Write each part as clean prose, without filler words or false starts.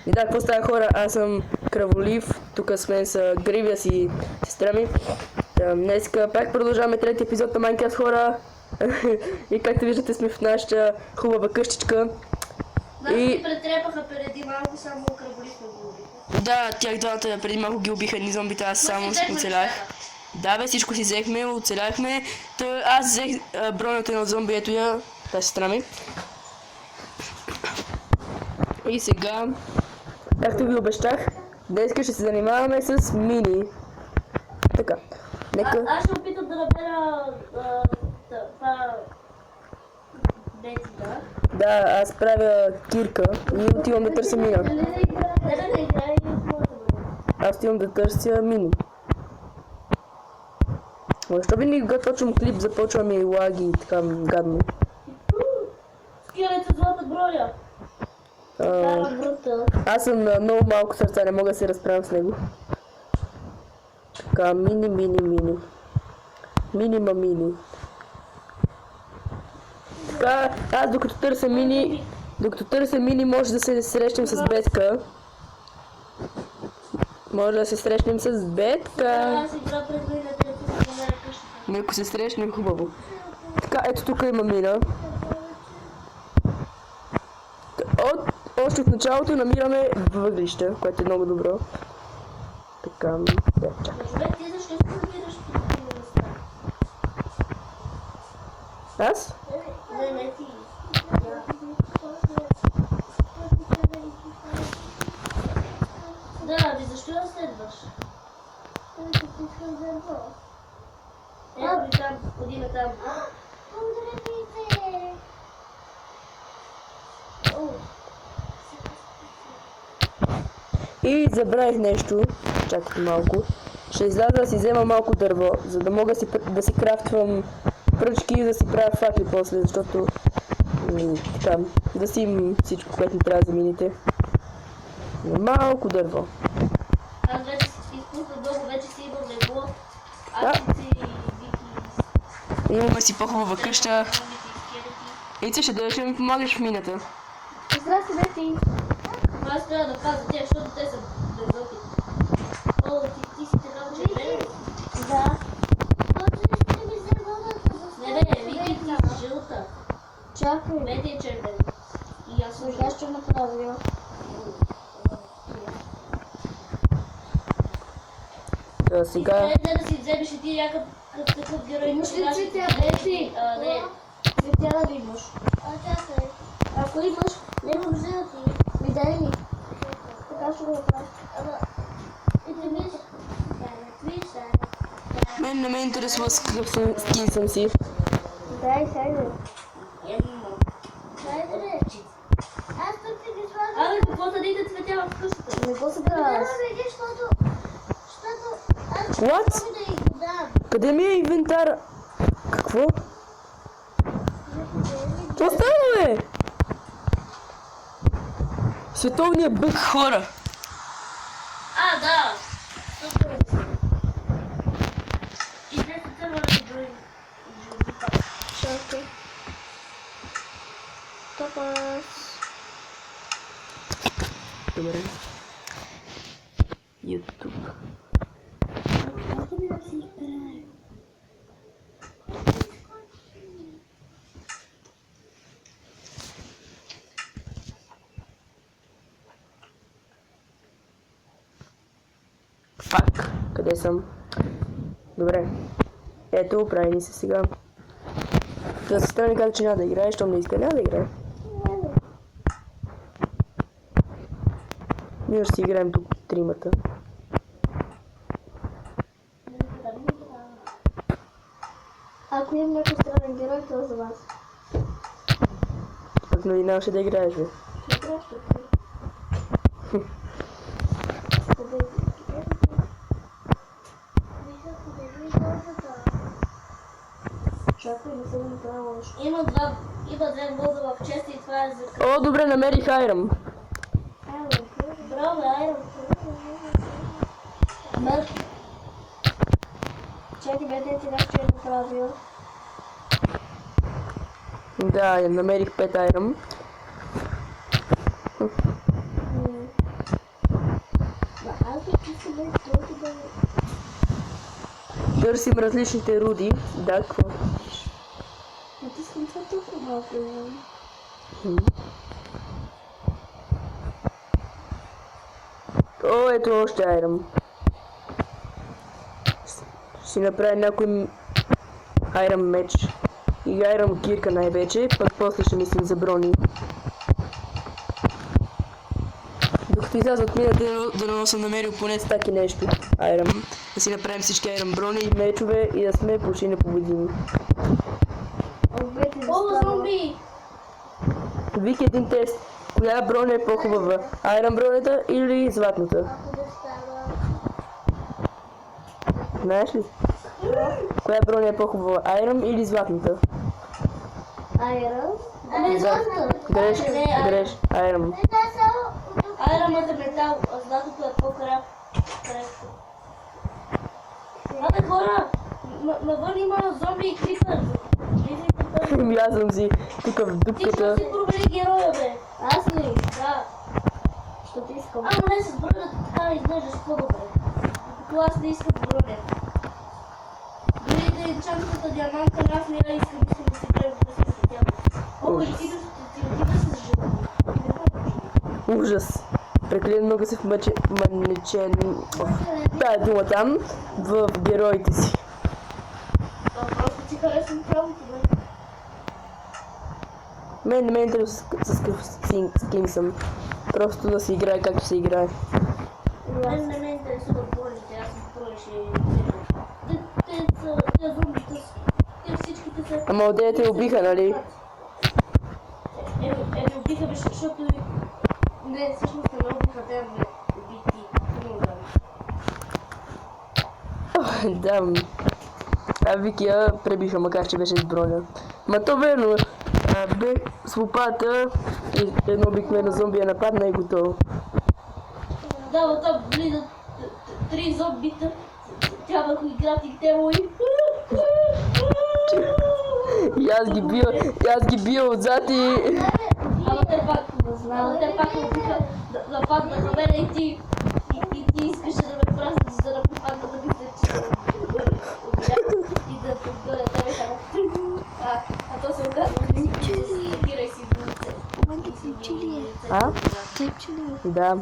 И да, какво става, хора? Аз съм Кръволив, тук с мен са Гривия и сестра ми. Днеска пак продължаваме трети епизод на Майнкрафт, хора. И както виждате, сме в нашата хубава къщичка. И претрепаха преди малко, само Кръволив ме го убиха. Да, тях двамата преди малко ги убиха едни зомбите, аз само оцелях. Да бе, всичко си взехме, оцеляхме. Аз взех бронята на зомби, ето я, тази сестра ми. И сега, както ви обещах, днес ще се занимаваме с мини. Така, нека... Аз ще опитам да набера това... Бети, да? Да, аз правя кирка и отивам да търся мина. Не играй и моята бъде. Аз отивам да търся мини. Защо би никога точно клип започва ми лаги и така гадно? Скелет с злата броя. Аз съм на много малко сърца, не мога да се разправям с него. Така, мини. Мини. Така, аз докато търся мини, може да се срещнем с Бетка. Може да се срещнем с Бетка. Аз игра пред мен на трети за намеря къщата. Ако се срещнем, хубаво. Така, ето тук има мина. Още от началото намираме въглища, което е много добро. Така, да, чакай. Човек, ти защо се намираш в такива места? Аз? Не, ти. Да, ви защо я следваш? Ето ви там, ходи на там. И забравих нещо. Чакайте малко. Ще изляза да си взема малко дърво, за да мога да си крафтвам пръчки и да си правя факли после, защото така, да си имам всичко, което ми трябва за мините. Малко дърво. Аз вече си изпуснах дълго, вече си имам легло. Да. Аз си вики. Имаме си по-хубава къща. Ице, ще ми помагаш в мината. Здрасти, Бети! Аз трябва да пазя тях, защото те са безопитни. О, ти си така червена? Да. Не, Вики, ти си жълта. Чакай, Бети е червена. И аз съм сега ще направя. Да, сега... Искай да си вземеш и ти някакъв герой. Имаш ли цветя, Бети? Не. Цветя да имаш. Чакай. Ако имаш, Не го взема ти. ми дай ми. Така ще го направя. Мен не ме интересува с какъв скин съм си. Дай, хайде. Абе, какво съдите цветя в къщата? Не го събрала аз. What? Къде ми е инвентар? Какво? Какво става, бе? Световният бък, хора! Да! Супер! И днес се може да брои. Чакай. Топас. Добре. YouTube. Фак, къде съм? Добре. Ето, прави ни се сега. Да се страни каза, че няма да играе, щом не иска, няма да играе. Ние ще си играем тук тримата. Ако имам някой странен герой, то е за вас. Пък нали нямаше да играеш, бе. Не трябва ще Чакай, не съм направила още. Има две мода в честа и това е за... О, добре, намерих Айрам. Браво, Айрон. Чакай, бе, ти нещо е направил. Да, я намерих 5 Айрам. Търсим различните руди. Да, какво? Натискам това толкова малко. О, ето още айрам. Ще си направя някой айрам меч. И айрам кирка най-вече, пък после ще мислим за брони. Докато изляза от мината, да съм намерил поне стаки нещо. Айрам. Да си направим всички айрам брони, мечове и да сме почти непобедими. О, зомби! Вики един тест. Коя броня е по-хубава? Айрам бронята или златната? Знаеш ли? Коя броня е по-хубава? Айрам или златната? Айрон? Не, златната. Греш, Не, греш. Айрам. айрамът е метал, а златото е по-крепко. Абе хора, навън има зомби и крипър. Ами аз съм си тук в Ти ще дупката. си пробери героя, бе. Аз ли? Да. Защото искам. Ама не с бронята така изглеждаш по-добре. Докато аз не искам броня. Дори да е чанката диамантка, аз не я искам да си гледам да се сетя. О, и ти да се зажива. Ужас. Прекалено много се вмъчен. Тая дума там в героите си. Просто ти харесвам правото, бе. Мен не ме интересува с какъв скин съм. Просто да се играе както се играе. Мен не ме интересуват броните, аз съм броеше. Те зомбите, те всичките са... Ама отде те убиха, нали? Ме убиха, бе, защото... Не, всъщност не ме убиха, те ме уби ти. Да. А Вики я пребиха, макар че беше с броня. Ма то верно. Бе с лопата и едно обикновено зомби я нападна и готово. Да, вот там влизат три зомбита. Тя върху играти му и... И аз ги бия отзад и... Ама те пак ме убиха, нападнаха мене и ти искаше да ме празнеш, за да попадна да мисля, че и да подгоня тебе само. А то се оказва, че си играй си в лице. А? Да.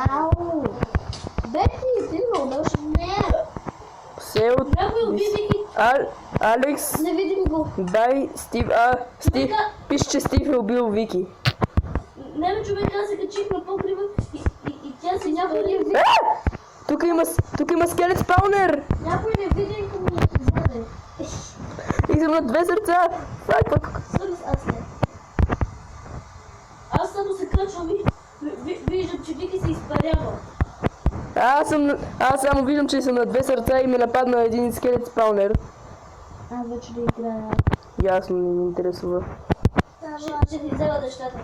Ау! Бети, ти ме удаш? Не! Все от... Някой уби Вики. Алекс, Не видим го. дай Стив... Стив... Пише, че Стив е убил Вики. Не бе, човек, аз се качих на покрива и тя си Някой не видим. Тук има скелет спаунер! Някой не видим какво му се заде. И съм на 2 сърца! Фак, пък... Всъщност аз не. Аз само се качвам и виждам, че Вики се изпарява. Аз само виждам, че съм на 2 сърца и ме нападна един скелет спаунер. Аз вече да играя. Ясно, не ме интересува. Ще ти взема нещата.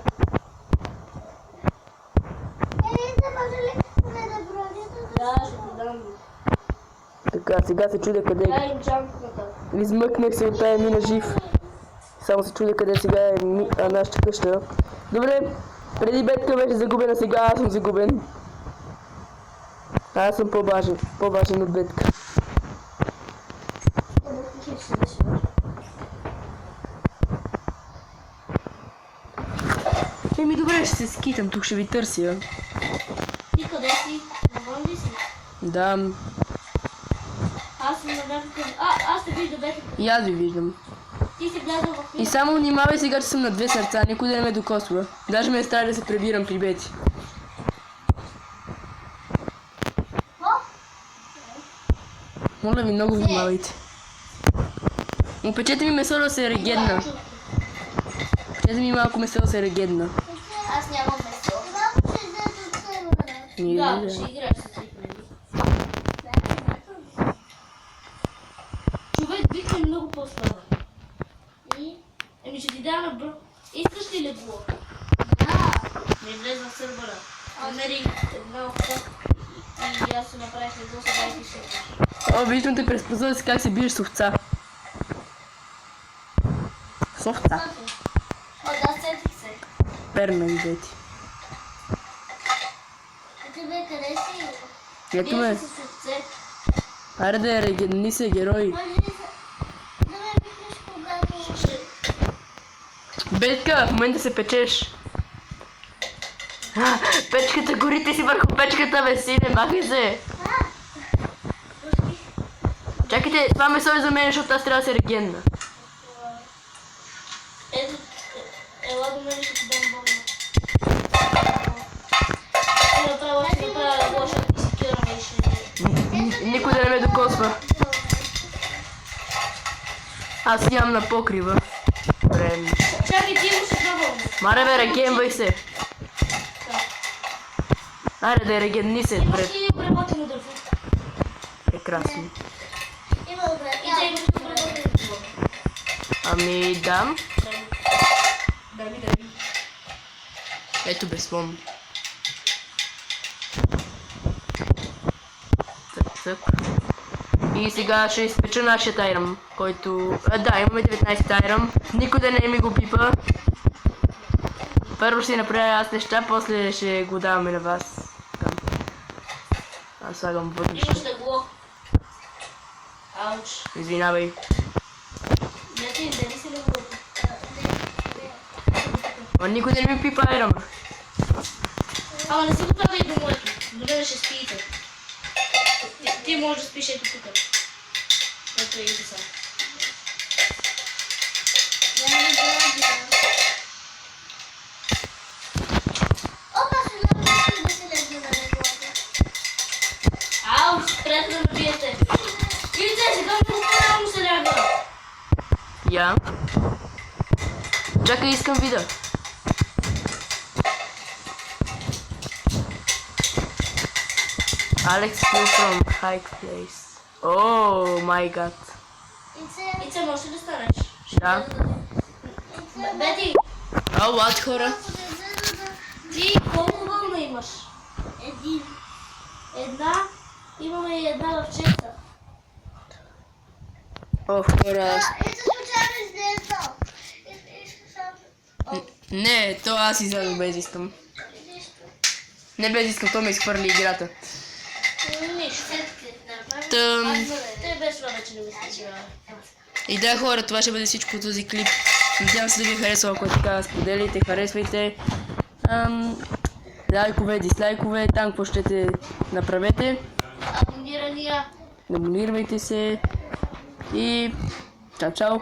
Да, ще ти дам. Така, сега се чудя къде... Дай им джанката. Измъкнах се от тая мина жив. Само се чудя къде сега е нашата къща. Добре, преди Бетка беше загубена, сега аз съм загубен. Аз съм по-важен от Бетка. Еми добре, ще се скитам, тук ще ви търся. Ти къде си? Навън ли си? Да, Аз съм на някакъв... аз те виждам, бе. и аз ви виждам. Ти си влязъл в И само внимавай сега, че съм на 2 сърца, никой да не ме докосва. Даже ме е страх да се прибирам при Бети. Моля ви, много внимавайте. Опечете ми месо да се регедна. Опечете ми малко месо да се регедна. Аз нямам месо. Ми, Да, ще играеш с тях, нали? Човек Вики е много по-слаба. Еми ще ти дам на бро... Искаш ли легло? Да. Не влез в сървъра. Намери една овца и аз се направих легло, сега и ти ще играш. О, виждам те през прозореца как се биеш с овца. С овца. О, да, сетих се. Перна ви, Бети. Ти бе, къде си? Ето ме. Вие сте с сърце. Аре да регенни се, герой. Може ли да ме викнеш когато... Бетка, в момента се печеш. Печката, горите си върху печката, бе, сине, махай се. Чакайте, това месо е за мен, защото аз трябва да се регенна. Ето, ела до мен, ще ти дам болно. Ще направя лошо, да си кираме и ще... Никой да не ме докосва. Аз нямам на покрива. Време. Чакай, ти му се пробвам. Маре бе, регенвай се. Аре да регенни се, Имаш добре. ли обработено дърво? Прекрасно. Има добре. И те имаш обработено дърво. Ами дам. Дай ми. Ето безслон. Цък, цък. И сега ще изпеча нашия айрам, който... да, имаме 19 айрам. Никой да не ми го пипа. Първо ще си направя аз неща, после ще го даваме на вас. Така. Аз слагам вътрешно. Имаш легло. Ауч. Извинявай. Не ти, дали си леглото? А никой да не ми пипа айрама. Ама не си го прави и до моето. До мен ще спиете. Ти можеш да спиш ето тук. Ето и сам. Опа, ще направим да се легне на леглото. Ауч, спрете да ме биете. Видите, сега много по-рано се лягва. Я. Чакай, искам вида. Alex flew from high place. Oh my god. Ице, можеш ли да станеш? Да. Бети, А, what хора? ти колко вълна имаш? Един. Една. Имаме и една в честа. О, хора. Ето случайно излезна. Не, то аз излязох без искам. Не без искам, то ме изхвърли играта. Нищо. Тъм. Те без това вече не ми се играе. И да, хора, това ще бъде всичко от този клип. Надявам се да ви е харесало, ако е така, споделите, харесвайте. Лайкове, дислайкове, там какво ще направете. Абонирания. Абонирайте се. И чао, чао.